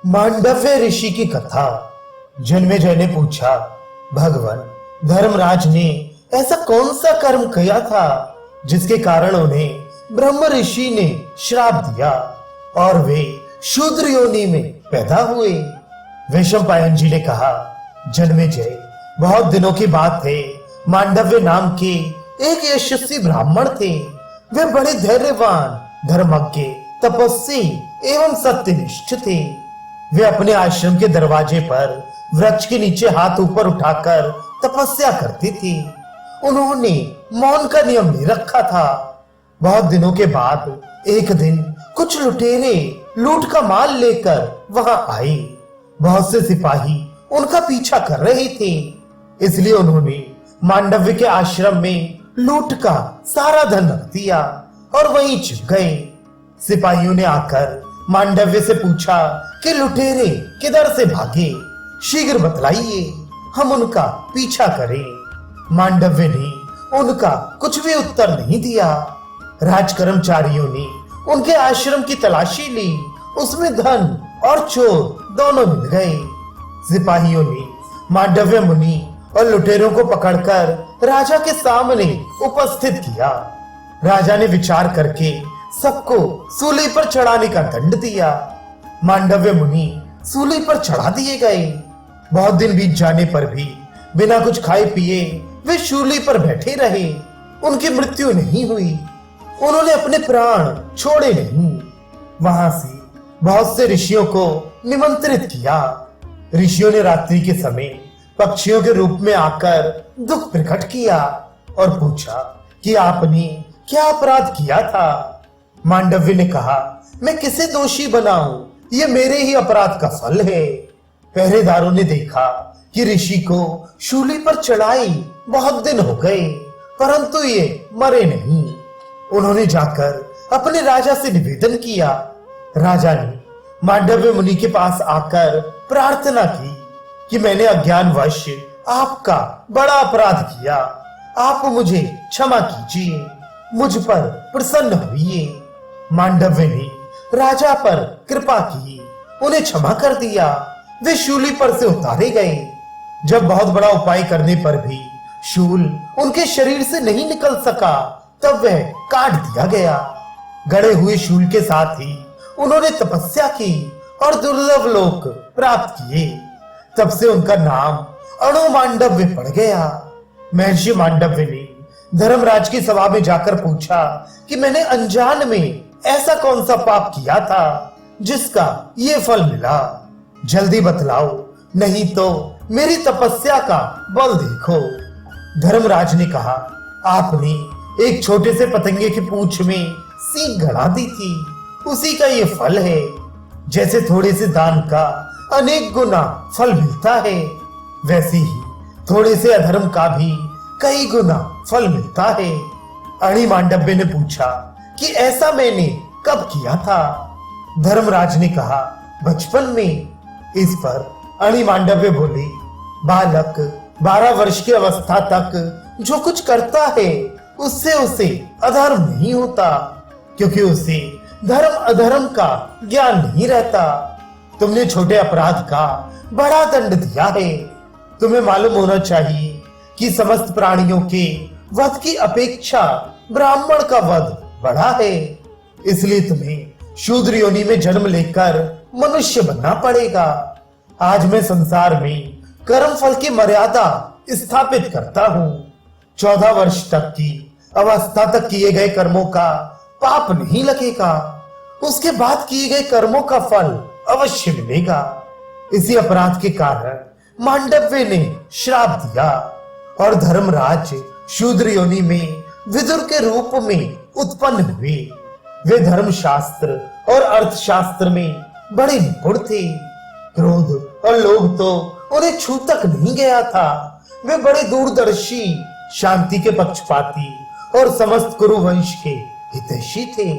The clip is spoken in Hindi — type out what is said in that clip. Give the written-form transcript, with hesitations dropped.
मांडव्य ऋषि की कथा। जन्मेजय ने पूछा, भगवान, धर्मराज ने ऐसा कौन सा कर्म किया था जिसके कारण उन्हें ब्रह्म ऋषि ने श्राप दिया और वे शूद्र योनि में पैदा हुए। वैशंपायन जी ने कहा, जन्मेजय, बहुत दिनों की बात है। मांडव्य नाम के एक यशस्वी ब्राह्मण थे। वे बड़े धैर्यवान, धर्मज्ञ, तपस्वी एवं सत्यनिष्ठ थे। वे अपने आश्रम के दरवाजे पर वृक्ष के नीचे हाथ ऊपर उठाकर तपस्या करते थे। उन्होंने मौन का नियम नहीं रखा था। बहुत दिनों के बाद एक दिन कुछ लुटेरे लूट का माल लेकर वहां आए। बहुत से सिपाही उनका पीछा कर रहे थे, इसलिए उन्होंने मांडव्य के आश्रम में लूट का सारा धन रख दिया और वहीं छिप गए। सिपाहियों ने आकर मांडव्य से पूछा कि लुटेरे किधर से भागे, शीघ्र बतलाइए, हम उनका पीछा करें। मांडव्य ने उनका कुछ भी उत्तर नहीं दिया। राजकर्मचारियों ने उनके आश्रम की तलाशी ली। उसमें धन और चोर दोनों मिल गए। सिपाहियों ने मांडव्य मुनि और लुटेरों को पकड़कर राजा के सामने उपस्थित किया। राजा ने विचार करके सबको सूली पर चढ़ाने का दंड दिया। मांडव्य मुनि सूली पर चढ़ा दिए गए। बहुत दिन बीत जाने पर भी बिना कुछ खाए पिए वे सूली पर बैठे रहे। उनकी मृत्यु नहीं हुई। उन्होंने अपने प्राण छोड़े नहीं। वहां से बहुत से ऋषियों को निमंत्रित किया। ऋषियों ने रात्रि के समय पक्षियों के रूप में आकर दुख प्रकट किया और पूछा कि आपने क्या अपराध किया था। मांडव्य ने कहा, मैं किसे दोषी बनाऊं, ये मेरे ही अपराध का फल है। पहरेदारों ने देखा कि ऋषि को शूली पर चढ़ाई बहुत दिन हो गए, परंतु ये मरे नहीं। उन्होंने जाकर अपने राजा से निवेदन किया। राजा ने मांडव्य मुनि के पास आकर प्रार्थना की कि मैंने अज्ञानवश आपका बड़ा अपराध किया, आप मुझे क्षमा कीजिए, मुझ पर प्रसन्न होइए। मांडव्य ने राजा पर कृपा की, उन्हें क्षमा कर दिया। वे शूली पर से उतारे गए। जब बहुत बड़ा उपाय करने पर भी शूल उनके शरीर से नहीं निकल सका, तब वह काट दिया गया। गड़े हुए शूल के साथ ही उन्होंने तपस्या की और दुर्लभ लोक प्राप्त किए। तब से उनका नाम अणु मांडव्य पड़ गया। महर्षि मांडव्य ने धर्मराज की सभा में जाकर पूछा कि मैंने अनजान में ऐसा कौन सा पाप किया था जिसका ये फल मिला। जल्दी बतलाओ, नहीं तो मेरी तपस्या का बल देखो। धर्मराज ने कहा, आपने एक छोटे से पतंगे की पूंछ में सींग गड़ा दी थी, उसी का ये फल है। जैसे थोड़े से दान का अनेक गुना फल मिलता है, वैसे ही थोड़े से अधर्म का भी कई गुना फल मिलता है। अणि मांडव्य ने पूछा कि ऐसा मैंने कब किया था। धर्मराज ने कहा, बचपन में। इस पर अणि मांडव्य बोले, बालक 12 वर्ष की अवस्था तक जो कुछ करता है उससे उसे अधर्म नहीं होता, क्योंकि उसे धर्म अधर्म का ज्ञान नहीं रहता। तुमने छोटे अपराध का बड़ा दंड दिया है। तुम्हें मालूम होना चाहिए कि समस्त प्राणियों के वध की अपेक्षा ब्राह्मण का वध बड़ा है, इसलिए तुम्हें शूद्र योनि में जन्म लेकर मनुष्य बनना पड़ेगा। आज मैं संसार में कर्म फल की मर्यादा स्थापित करता हूँ। 14 वर्ष तक की अवस्था तक किए गए कर्मों का पाप नहीं लगेगा, उसके बाद किए गए कर्मों का फल अवश्य मिलेगा। इसी अपराध के कारण मांडव्य ने श्राप दिया और धर्मराज शूद्र योनि में विदुर के रूप में उत्पन्न हुए। वे धर्मशास्त्र और अर्थशास्त्र में बड़े निपुण थे। क्रोध और लोभ तो उन्हें छू तक नहीं गया था। वे बड़े दूरदर्शी, शांति के पक्षपाती और समस्त कुरु वंश के हितैषी थे।